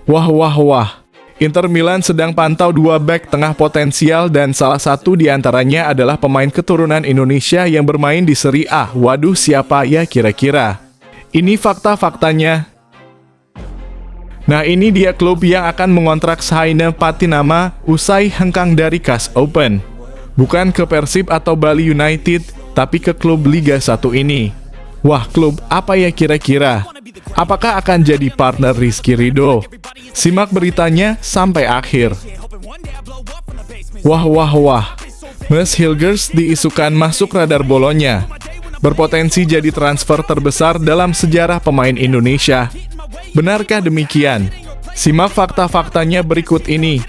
Wah wah wah, Inter Milan sedang pantau dua bek tengah potensial dan salah satu di antaranya adalah pemain keturunan Indonesia yang bermain di Serie A. Waduh, siapa ya kira-kira? Ini fakta-faktanya. Nah, ini dia klub yang akan mengontrak Saina Patinama usai hengkang dari Kas Open. Bukan ke Persib atau Bali United, tapi ke klub Liga 1 ini. Wah, klub apa ya kira-kira? Apakah akan jadi partner Rizky Ridho? Simak beritanya sampai akhir. Wah wah wah, Mes Hilgers diisukan masuk radar Bolonya. Berpotensi jadi transfer terbesar dalam sejarah pemain Indonesia. Benarkah demikian? Simak fakta-faktanya berikut ini.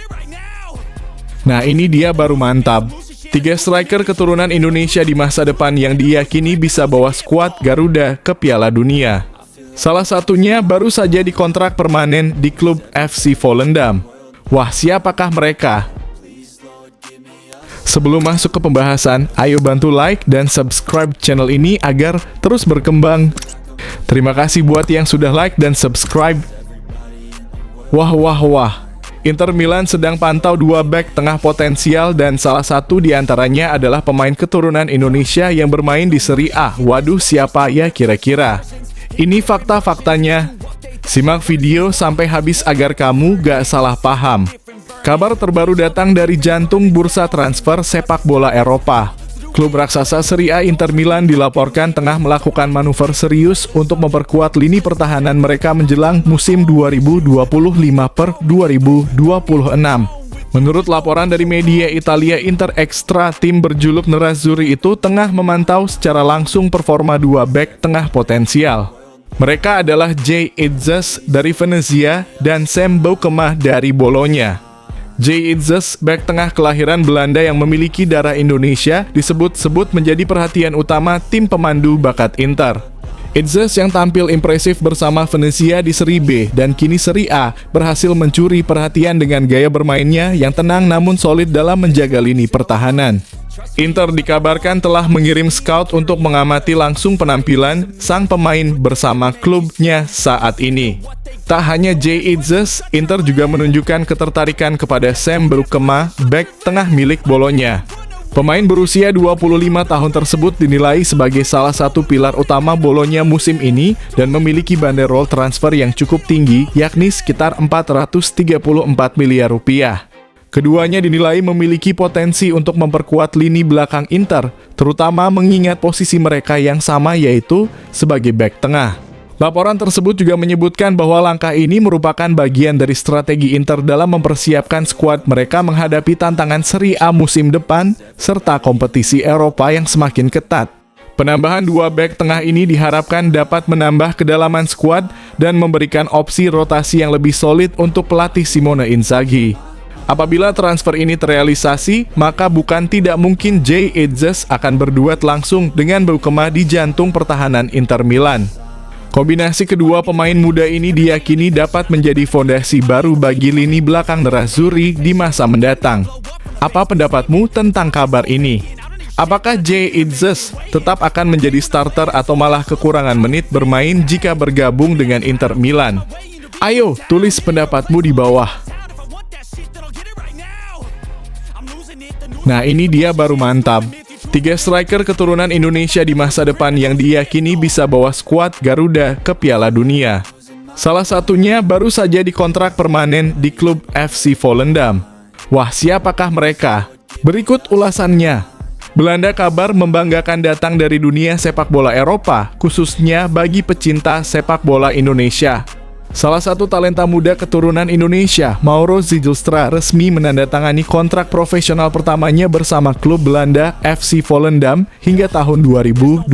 Nah, ini dia baru mantap. 3 striker keturunan Indonesia di masa depan yang diyakini bisa bawa skuad Garuda ke Piala Dunia. Salah satunya baru saja dikontrak permanen di klub FC Volendam. Wah, siapakah mereka? Sebelum masuk ke pembahasan, ayo bantu like dan subscribe channel ini agar terus berkembang. Terima kasih buat yang sudah like dan subscribe. Wah wah wah, Inter Milan sedang pantau dua bek tengah potensial dan salah satu di antaranya adalah pemain keturunan Indonesia yang bermain di Serie A. Waduh, siapa ya kira-kira? Ini fakta-faktanya. Simak video sampai habis agar kamu gak salah paham. Kabar terbaru datang dari jantung bursa transfer sepak bola Eropa. Klub raksasa Serie A Inter Milan dilaporkan tengah melakukan manuver serius untuk memperkuat lini pertahanan mereka menjelang musim 2025/2026. Menurut laporan dari media Italia Inter Extra, tim berjuluk Nerazzurri itu tengah memantau secara langsung performa dua bek tengah potensial. Mereka adalah Jay Itzes dari Venezia dan Sam Boukema dari Bologna. Jay Itzes, bek tengah kelahiran Belanda yang memiliki darah Indonesia, disebut-sebut menjadi perhatian utama tim pemandu bakat Inter. Itzes yang tampil impresif bersama Venezia di Serie B dan kini Serie A berhasil mencuri perhatian dengan gaya bermainnya yang tenang namun solid dalam menjaga lini pertahanan. Inter dikabarkan telah mengirim scout untuk mengamati langsung penampilan sang pemain bersama klubnya saat ini. Tak hanya Jay Itzes, Inter juga menunjukkan ketertarikan kepada Sam Boukema, bek tengah milik Bologna. Pemain berusia 25 tahun tersebut dinilai sebagai salah satu pilar utama Bologna musim ini dan memiliki banderol transfer yang cukup tinggi, yakni sekitar 434 miliar rupiah. Keduanya dinilai memiliki potensi untuk memperkuat lini belakang Inter, terutama mengingat posisi mereka yang sama yaitu sebagai bek tengah. Laporan tersebut juga menyebutkan bahwa langkah ini merupakan bagian dari strategi Inter dalam mempersiapkan skuad mereka menghadapi tantangan Serie A musim depan serta kompetisi Eropa yang semakin ketat. Penambahan dua bek tengah ini diharapkan dapat menambah kedalaman skuad dan memberikan opsi rotasi yang lebih solid untuk pelatih Simone Inzaghi. Apabila transfer ini terrealisasi, maka bukan tidak mungkin Jay Itzes akan berduet langsung dengan Boukema di jantung pertahanan Inter Milan. Kombinasi kedua pemain muda ini diyakini dapat menjadi fondasi baru bagi lini belakang Nerazzurri di masa mendatang. Apa pendapatmu tentang kabar ini? Apakah Jay Itzes tetap akan menjadi starter atau malah kekurangan menit bermain jika bergabung dengan Inter Milan? Ayo, tulis pendapatmu di bawah. Nah, ini dia baru mantap. 3 striker keturunan Indonesia di masa depan yang diyakini bisa bawa skuad Garuda ke Piala Dunia. Salah satunya baru saja dikontrak permanen di klub FC Volendam. Wah, siapakah mereka? Berikut ulasannya. Belanda kabar membanggakan datang dari dunia sepak bola Eropa, khususnya bagi pecinta sepak bola Indonesia. Salah satu talenta muda keturunan Indonesia, Mauro Zijlstra, resmi menandatangani kontrak profesional pertamanya bersama klub Belanda FC Volendam hingga tahun 2027.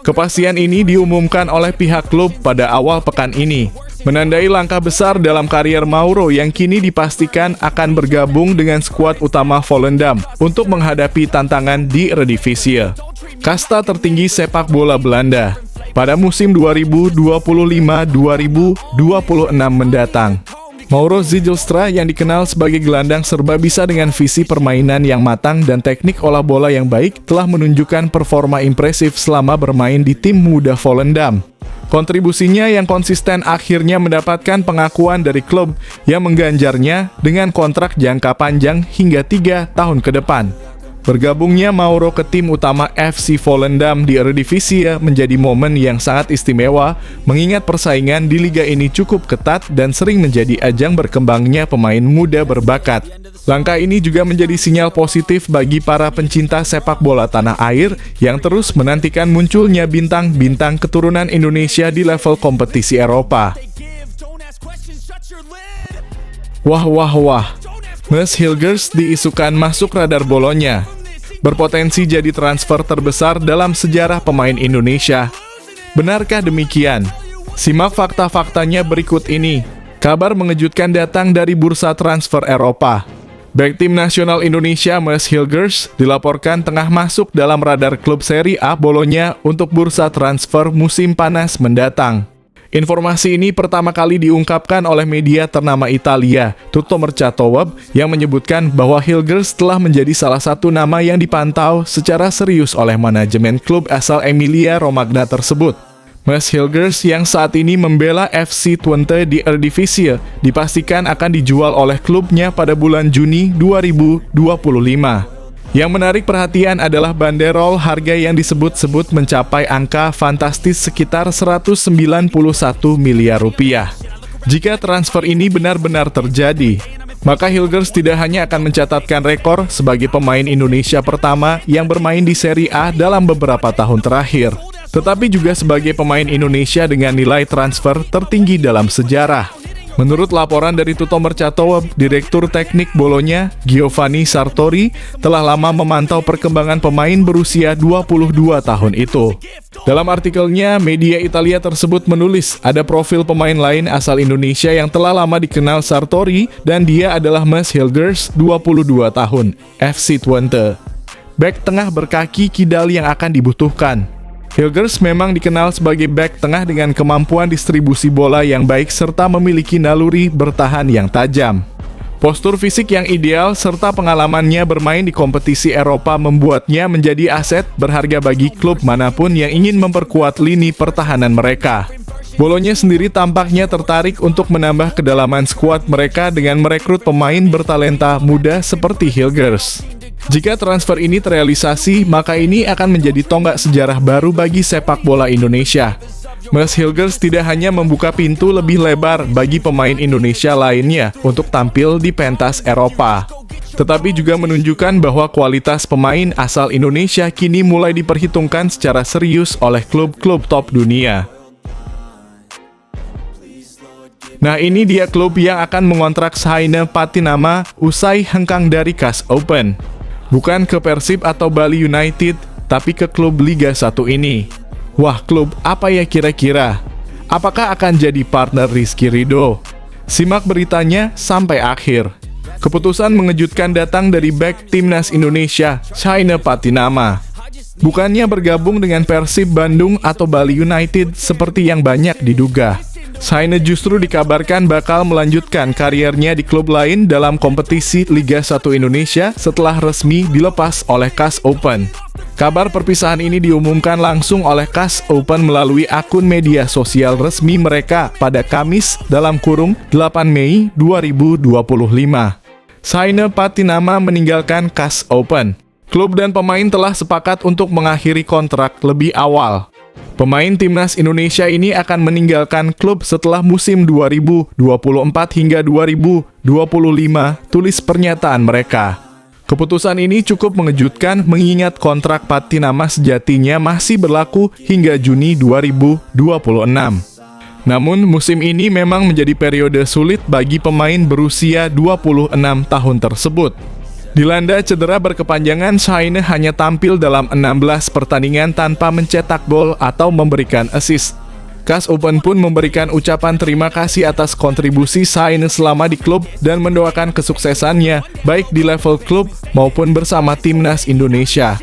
Kepastian ini diumumkan oleh pihak klub pada awal pekan ini, menandai langkah besar dalam karier Mauro yang kini dipastikan akan bergabung dengan skuad utama Volendam untuk menghadapi tantangan di Eredivisie, kasta tertinggi sepak bola Belanda, pada musim 2025-2026 mendatang. Mauro Zijlstra yang dikenal sebagai gelandang serba bisa dengan visi permainan yang matang dan teknik olah bola yang baik telah menunjukkan performa impresif selama bermain di tim muda Volendam. Kontribusinya yang konsisten akhirnya mendapatkan pengakuan dari klub yang mengganjarnya dengan kontrak jangka panjang hingga 3 tahun ke depan. Bergabungnya Mauro ke tim utama FC Volendam di Eredivisie menjadi momen yang sangat istimewa, mengingat persaingan di liga ini cukup ketat dan sering menjadi ajang berkembangnya pemain muda berbakat. Langkah ini juga menjadi sinyal positif bagi para pencinta sepak bola tanah air yang terus menantikan munculnya bintang-bintang keturunan Indonesia di level kompetisi Eropa. Wah wah wah, Mads Hilgers diisukan masuk radar Bolonya. Berpotensi jadi transfer terbesar dalam sejarah pemain Indonesia. Benarkah demikian? Simak fakta-faktanya berikut ini. Kabar mengejutkan datang dari bursa transfer Eropa. Bek tim nasional Indonesia Mads Hilgers dilaporkan tengah masuk dalam radar klub Serie A Bolonya untuk bursa transfer musim panas mendatang. Informasi ini pertama kali diungkapkan oleh media ternama Italia, Tutto Mercato Web, yang menyebutkan bahwa Hilgers telah menjadi salah satu nama yang dipantau secara serius oleh manajemen klub asal Emilia-Romagna tersebut. Mads Hilgers yang saat ini membela FC Twente di Eredivisie dipastikan akan dijual oleh klubnya pada bulan Juni 2025. Yang menarik perhatian adalah banderol harga yang disebut-sebut mencapai angka fantastis sekitar 191 miliar rupiah. Jika transfer ini benar-benar terjadi, maka Hilgers tidak hanya akan mencatatkan rekor sebagai pemain Indonesia pertama yang bermain di Serie A dalam beberapa tahun terakhir, tetapi juga sebagai pemain Indonesia dengan nilai transfer tertinggi dalam sejarah. Menurut laporan dari Tutto Mercato Web, Direktur Teknik Bolonya, Giovanni Sartori, telah lama memantau perkembangan pemain berusia 22 tahun itu. Dalam artikelnya, media Italia tersebut menulis ada profil pemain lain asal Indonesia yang telah lama dikenal Sartori, dan dia adalah Mads Hilgers, 22 tahun, FC Twente. Bek tengah berkaki kidal yang akan dibutuhkan. Hilgers memang dikenal sebagai bek tengah dengan kemampuan distribusi bola yang baik serta memiliki naluri bertahan yang tajam. Postur fisik yang ideal serta pengalamannya bermain di kompetisi Eropa membuatnya menjadi aset berharga bagi klub manapun yang ingin memperkuat lini pertahanan mereka. Bolonya sendiri tampaknya tertarik untuk menambah kedalaman skuad mereka dengan merekrut pemain bertalenta muda seperti Hilgers. Jika transfer ini terrealisasi, maka ini akan menjadi tonggak sejarah baru bagi sepak bola Indonesia. Mads Hilgers tidak hanya membuka pintu lebih lebar bagi pemain Indonesia lainnya untuk tampil di pentas Eropa, tetapi juga menunjukkan bahwa kualitas pemain asal Indonesia kini mulai diperhitungkan secara serius oleh klub-klub top dunia. Nah, ini dia klub yang akan mengontrak Saine Patinama usai hengkang dari CAS Open. Bukan ke Persib atau Bali United, tapi ke klub Liga 1 ini. Wah, klub apa ya kira-kira? Apakah akan jadi partner Rizky Ridho? Simak beritanya sampai akhir. Keputusan mengejutkan datang dari bek timnas Indonesia, Saine Patinama. Bukannya bergabung dengan Persib Bandung atau Bali United seperti yang banyak diduga. Saine justru dikabarkan bakal melanjutkan kariernya di klub lain dalam kompetisi Liga 1 Indonesia setelah resmi dilepas oleh CAS Open. Kabar perpisahan ini diumumkan langsung oleh CAS Open melalui akun media sosial resmi mereka pada Kamis dalam kurung 8 Mei 2025. Saine Patinama meninggalkan CAS Open. Klub dan pemain telah sepakat untuk mengakhiri kontrak lebih awal. Pemain timnas Indonesia ini akan meninggalkan klub setelah musim 2024 hingga 2025, tulis pernyataan mereka. Keputusan ini cukup mengejutkan mengingat kontrak Patinama sejatinya masih berlaku hingga Juni 2026. Namun, musim ini memang menjadi periode sulit bagi pemain berusia 26 tahun tersebut. Dilanda cedera berkepanjangan, Saine hanya tampil dalam 16 pertandingan tanpa mencetak gol atau memberikan assist. CAS Open pun memberikan ucapan terima kasih atas kontribusi Saine selama di klub dan mendoakan kesuksesannya, baik di level klub maupun bersama timnas Indonesia.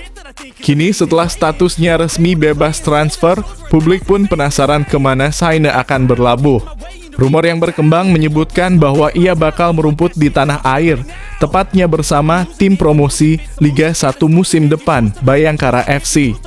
Kini setelah statusnya resmi bebas transfer, publik pun penasaran kemana Saine akan berlabuh. Rumor yang berkembang menyebutkan bahwa ia bakal merumput di tanah air, tepatnya bersama tim promosi Liga 1 musim depan, Bayangkara FC.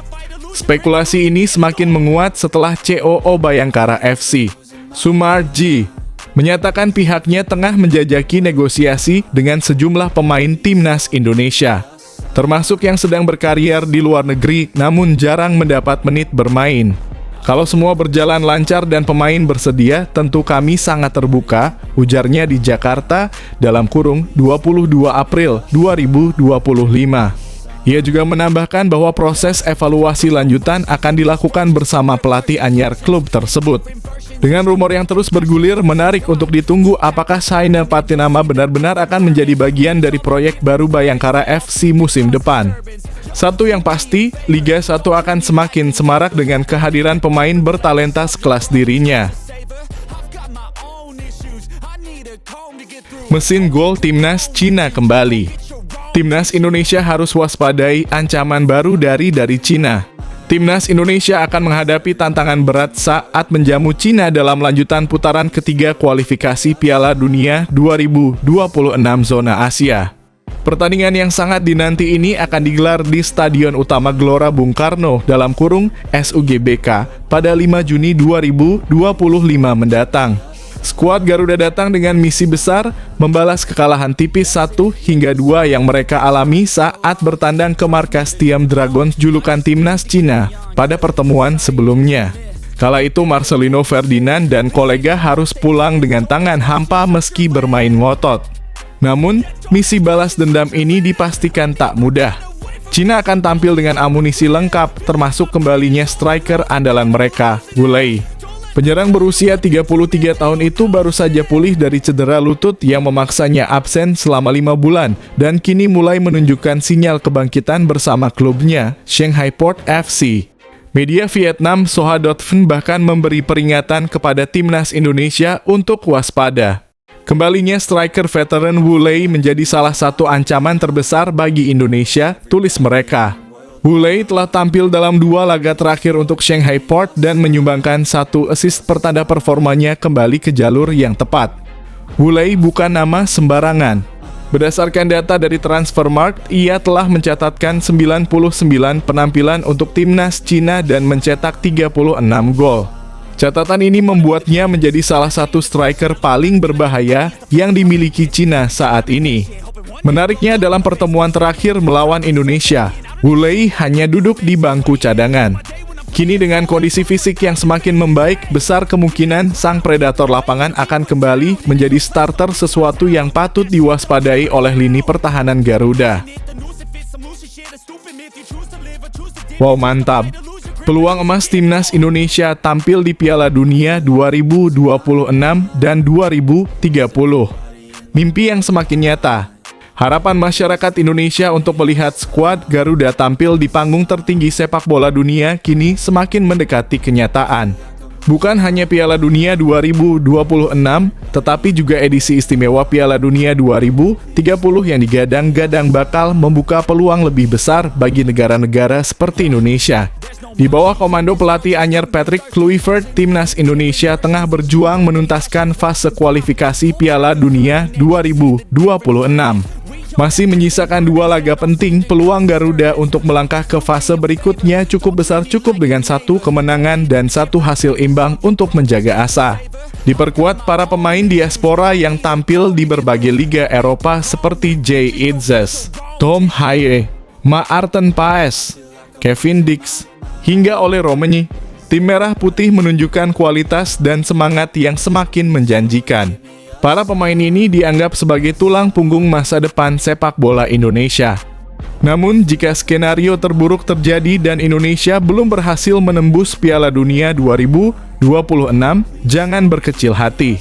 Spekulasi ini semakin menguat setelah COO Bayangkara FC, Sumarji, menyatakan pihaknya tengah menjajaki negosiasi dengan sejumlah pemain timnas Indonesia, termasuk yang sedang berkarier di luar negeri namun jarang mendapat menit bermain. Kalau semua berjalan lancar dan pemain bersedia, tentu kami sangat terbuka, ujarnya di Jakarta (22 April 2025). Ia juga menambahkan bahwa proses evaluasi lanjutan akan dilakukan bersama pelatih anyar klub tersebut. Dengan rumor yang terus bergulir, menarik untuk ditunggu apakah Saina Patinama benar-benar akan menjadi bagian dari proyek baru Bayangkara FC musim depan. Satu yang pasti, Liga 1 akan semakin semarak dengan kehadiran pemain bertalenta sekelas dirinya. Mesin gol Timnas Cina kembali. Timnas Indonesia harus waspadai ancaman baru dari Cina. Timnas Indonesia akan menghadapi tantangan berat saat menjamu Cina dalam lanjutan putaran ketiga kualifikasi Piala Dunia 2026 zona Asia. Pertandingan yang sangat dinanti ini akan digelar di Stadion Utama Gelora Bung Karno (SUGBK) pada 5 Juni 2025 mendatang. Skuad Garuda datang dengan misi besar membalas kekalahan tipis 1-2 yang mereka alami saat bertandang ke markas Siam Dragons julukan Timnas Cina pada pertemuan sebelumnya. Kala itu Marcelino Ferdinand dan kolega harus pulang dengan tangan hampa meski bermain ngotot. Namun, misi balas dendam ini dipastikan tak mudah. Cina akan tampil dengan amunisi lengkap, termasuk kembalinya striker andalan mereka, Wu Lei. Penyerang berusia 33 tahun itu baru saja pulih dari cedera lutut yang memaksanya absen selama 5 bulan dan kini mulai menunjukkan sinyal kebangkitan bersama klubnya, Shanghai Port FC. Media Vietnam Soha.vn bahkan memberi peringatan kepada timnas Indonesia untuk waspada. Kembalinya striker veteran Wu Lei menjadi salah satu ancaman terbesar bagi Indonesia, tulis mereka. Wu Lei telah tampil dalam 2 laga terakhir untuk Shanghai Port dan menyumbangkan 1 assist pertanda performanya kembali ke jalur yang tepat. Wu Lei bukan nama sembarangan. Berdasarkan data dari Transfermarkt, ia telah mencatatkan 99 penampilan untuk timnas Cina dan mencetak 36 gol. Catatan ini membuatnya menjadi salah satu striker paling berbahaya yang dimiliki Cina saat ini. Menariknya, dalam pertemuan terakhir melawan Indonesia, Wu Lei hanya duduk di bangku cadangan. Kini dengan kondisi fisik yang semakin membaik, besar kemungkinan sang predator lapangan akan kembali menjadi starter, sesuatu yang patut diwaspadai oleh lini pertahanan Garuda. Wow, mantap! Peluang emas timnas Indonesia tampil di Piala Dunia 2026 dan 2030. Mimpi yang semakin nyata. Harapan masyarakat Indonesia untuk melihat skuad Garuda tampil di panggung tertinggi sepak bola dunia kini semakin mendekati kenyataan. Bukan hanya Piala Dunia 2026, tetapi juga edisi istimewa Piala Dunia 2030 yang digadang-gadang bakal membuka peluang lebih besar bagi negara-negara seperti Indonesia. Di bawah komando pelatih anyar Patrick Kluivert, timnas Indonesia tengah berjuang menuntaskan fase kualifikasi Piala Dunia 2026. Masih menyisakan 2 laga penting, peluang Garuda untuk melangkah ke fase berikutnya cukup besar, cukup dengan 1 kemenangan dan 1 hasil imbang untuk menjaga asa. Diperkuat para pemain diaspora yang tampil di berbagai liga Eropa seperti Jay Itzes, Tom Haye, Maarten Paes, Kevin Dix, hingga Ole Romani. Tim Merah Putih menunjukkan kualitas dan semangat yang semakin menjanjikan. Para pemain ini dianggap sebagai tulang punggung masa depan sepak bola Indonesia. Namun, jika skenario terburuk terjadi dan Indonesia belum berhasil menembus Piala Dunia 2026, jangan berkecil hati.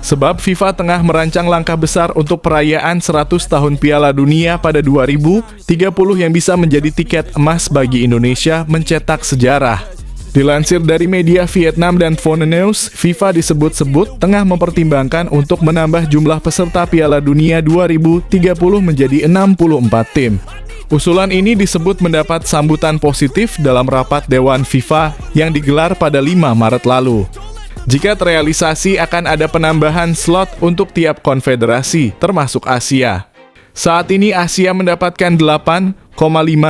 Sebab FIFA tengah merancang langkah besar untuk perayaan 100 tahun Piala Dunia pada 2030 yang bisa menjadi tiket emas bagi Indonesia mencetak sejarah. Dilansir dari media Vietnam dan Phone News, FIFA disebut-sebut tengah mempertimbangkan untuk menambah jumlah peserta Piala Dunia 2030 menjadi 64 tim. Usulan ini disebut mendapat sambutan positif dalam rapat Dewan FIFA yang digelar pada 5 Maret lalu. Jika terrealisasi, akan ada penambahan slot untuk tiap konfederasi, termasuk Asia. Saat ini Asia mendapatkan 8,5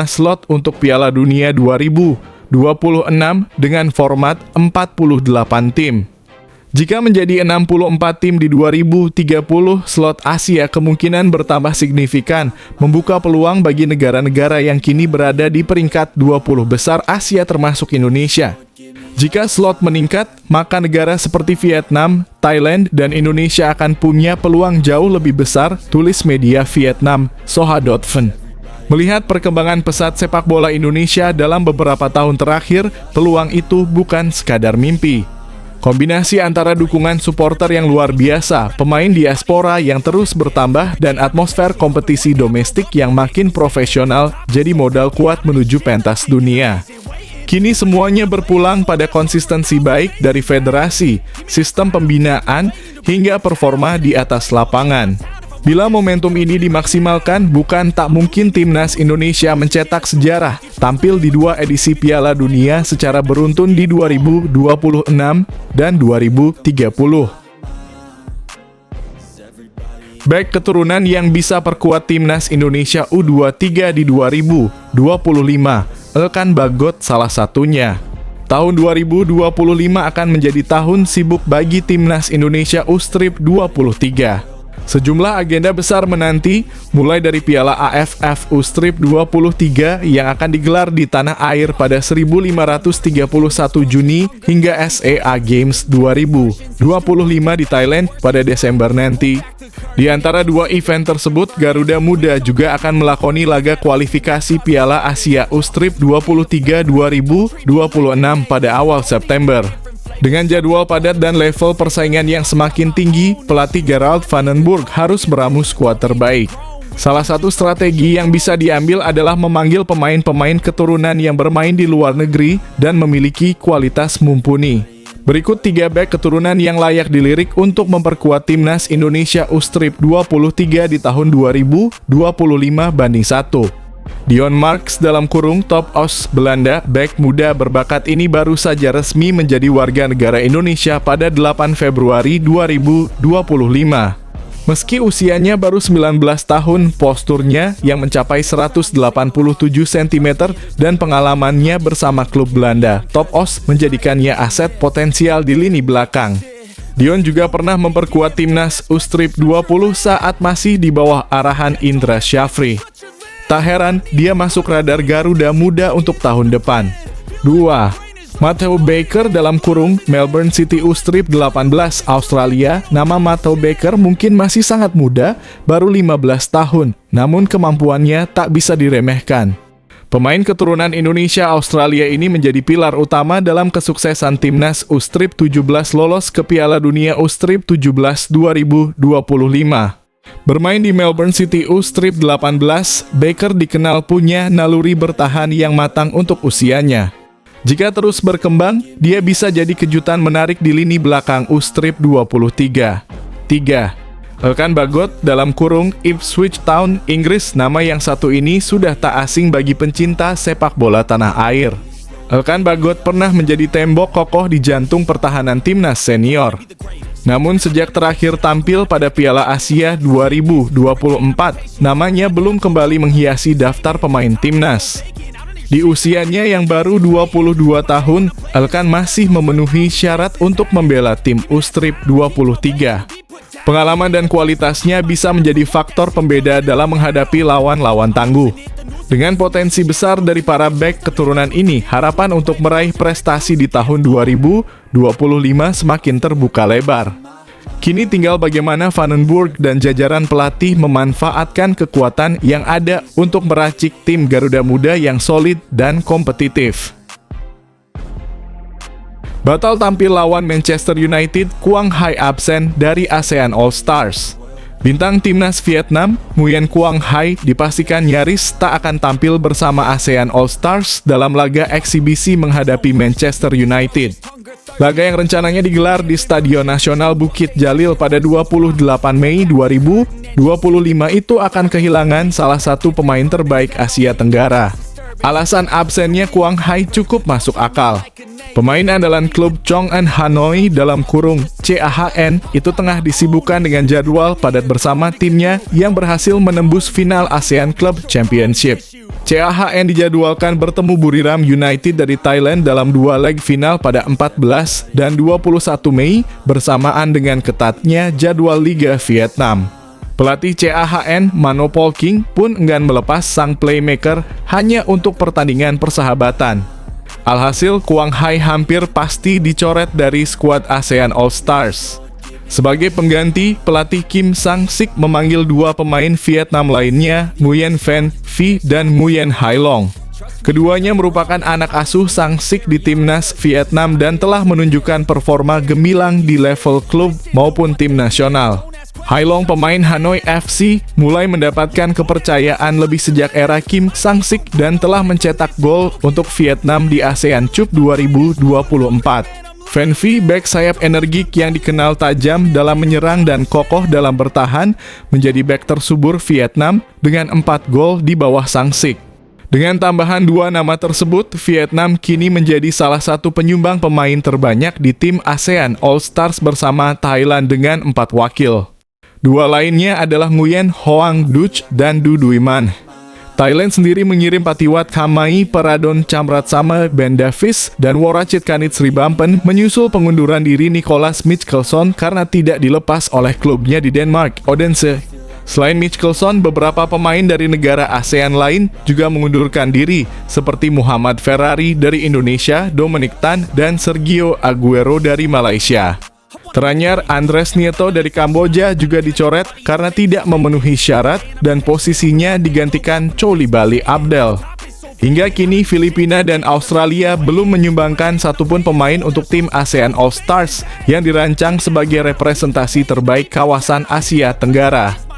slot untuk Piala Dunia 2030 dengan format 48 tim. Jika menjadi 64 tim di 2030, slot Asia kemungkinan bertambah signifikan, membuka peluang bagi negara-negara yang kini berada di peringkat 20 besar Asia termasuk Indonesia. Jika slot meningkat, maka negara seperti Vietnam, Thailand, dan Indonesia akan punya peluang jauh lebih besar, tulis media Vietnam, Soha.vn. Melihat perkembangan pesat sepak bola Indonesia dalam beberapa tahun terakhir, peluang itu bukan sekadar mimpi. Kombinasi antara dukungan supporter yang luar biasa, pemain diaspora yang terus bertambah, dan atmosfer kompetisi domestik yang makin profesional jadi modal kuat menuju pentas dunia. Kini semuanya berpulang pada konsistensi baik dari federasi, sistem pembinaan, hingga performa di atas lapangan. Bila momentum ini dimaksimalkan, bukan tak mungkin timnas Indonesia mencetak sejarah, tampil di 2 edisi Piala Dunia secara beruntun di 2026 dan 2030. Bek keturunan yang bisa perkuat timnas Indonesia U23 di 2025, Elkan Bagot salah satunya. Tahun 2025 akan menjadi tahun sibuk bagi timnas Indonesia U-Strip 23. Sejumlah agenda besar menanti, mulai dari Piala AFF U-Strip 23 yang akan digelar di tanah air pada 1531 Juni hingga SEA Games 2025 di Thailand pada Desember nanti. Di antara 2 event tersebut, Garuda Muda juga akan melakoni laga kualifikasi Piala Asia U-Strip 23 2026 pada awal September. Dengan jadwal padat dan level persaingan yang semakin tinggi, pelatih Gerald Vandenburg harus meramu skuad terbaik. Salah satu strategi yang bisa diambil adalah memanggil pemain-pemain keturunan yang bermain di luar negeri dan memiliki kualitas mumpuni. Berikut 3 bek keturunan yang layak dilirik untuk memperkuat timnas Indonesia U-Strip 23 di tahun 2025 banding 1. Dion Marks (Top Os Belanda), bek muda berbakat ini baru saja resmi menjadi warga negara Indonesia pada 8 Februari 2025. Meski usianya baru 19 tahun, posturnya yang mencapai 187 cm dan pengalamannya bersama klub Belanda, Top Os menjadikannya aset potensial di lini belakang. Dion juga pernah memperkuat timnas U-Strip 20 saat masih di bawah arahan Indra Syafri. Tak heran, dia masuk radar Garuda Muda untuk tahun depan. 2. Matthew Baker (Melbourne City U-Strip 18 Australia). Nama Matthew Baker mungkin masih sangat muda, baru 15 tahun, namun kemampuannya tak bisa diremehkan. Pemain keturunan Indonesia Australia ini menjadi pilar utama dalam kesuksesan timnas U-Strip 17 lolos ke Piala Dunia U-Strip 17 2025. Bermain di Melbourne City U-Strip 18, Baker dikenal punya naluri bertahan yang matang untuk usianya. Jika terus berkembang, dia bisa jadi kejutan menarik di lini belakang U-Strip 23. 3. Elkan Bagot (Ipswich Town, Inggris). Nama yang satu ini sudah tak asing bagi pencinta sepak bola tanah air. Elkan Bagot pernah menjadi tembok kokoh di jantung pertahanan timnas senior. Namun sejak terakhir tampil pada Piala Asia 2024, namanya belum kembali menghiasi daftar pemain timnas. Di usianya yang baru 22 tahun, Elkan masih memenuhi syarat untuk membela tim U-Strip 23. Pengalaman dan kualitasnya bisa menjadi faktor pembeda dalam menghadapi lawan-lawan tangguh. Dengan potensi besar dari para bek keturunan ini, harapan untuk meraih prestasi di tahun 2025 semakin terbuka lebar. Kini tinggal bagaimana Vandenburg dan jajaran pelatih memanfaatkan kekuatan yang ada untuk meracik tim Garuda Muda yang solid dan kompetitif. Batal tampil lawan Manchester United, Quang Hai absen dari ASEAN All-Stars. Bintang timnas Vietnam, Nguyen Quang Hai, dipastikan nyaris tak akan tampil bersama ASEAN All-Stars dalam laga eksibisi menghadapi Manchester United. Laga yang rencananya digelar di Stadion Nasional Bukit Jalil pada 28 Mei 2025 itu akan kehilangan salah satu pemain terbaik Asia Tenggara. Alasan absennya Quang Hai cukup masuk akal. Pemain andalan klub Chong'an Hanoi (CAHN) itu tengah disibukkan dengan jadwal padat bersama timnya yang berhasil menembus final ASEAN Club Championship. CAHN dijadwalkan bertemu Buriram United dari Thailand dalam 2 leg final pada 14 dan 21 Mei bersamaan dengan ketatnya jadwal Liga Vietnam. Pelatih CAHN, Manopol King, pun enggan melepas sang playmaker hanya untuk pertandingan persahabatan. Alhasil, Quang Hai hampir pasti dicoret dari skuad ASEAN All-Stars. Sebagai pengganti, pelatih Kim Sang-sik memanggil 2 pemain Vietnam lainnya, Nguyen Van Phi dan Nguyen Hai Long. Keduanya merupakan anak asuh Sang-sik di timnas Vietnam dan telah menunjukkan performa gemilang di level klub maupun tim nasional. Hai Long, pemain Hanoi FC, mulai mendapatkan kepercayaan lebih sejak era Kim Sang-sik dan telah mencetak gol untuk Vietnam di ASEAN Cup 2024. Van Phi, bek sayap energik yang dikenal tajam dalam menyerang dan kokoh dalam bertahan, menjadi bek tersubur Vietnam dengan 4 gol di bawah Sang-sik. Dengan tambahan 2 nama tersebut, Vietnam kini menjadi salah satu penyumbang pemain terbanyak di tim ASEAN All-Stars bersama Thailand dengan 4 wakil. 2 lainnya adalah Nguyen Hoang Duc dan Du Duy Man. Thailand sendiri mengirim Patiwat Khamai Paradon Chamratsama Ben Davis dan Woracit Kanit Sribampen menyusul pengunduran diri Nicholas Mickelson karena tidak dilepas oleh klubnya di Denmark, Odense. Selain Mickelson, beberapa pemain dari negara ASEAN lain juga mengundurkan diri, seperti Muhammad Ferrari dari Indonesia, Dominic Tan, dan Sergio Aguero dari Malaysia. Teranyar, Andres Nieto dari Kamboja juga dicoret karena tidak memenuhi syarat dan posisinya digantikan Coulibaly Abdel. Hingga kini, Filipina dan Australia belum menyumbangkan satupun pemain untuk tim ASEAN All-Stars yang dirancang sebagai representasi terbaik kawasan Asia Tenggara.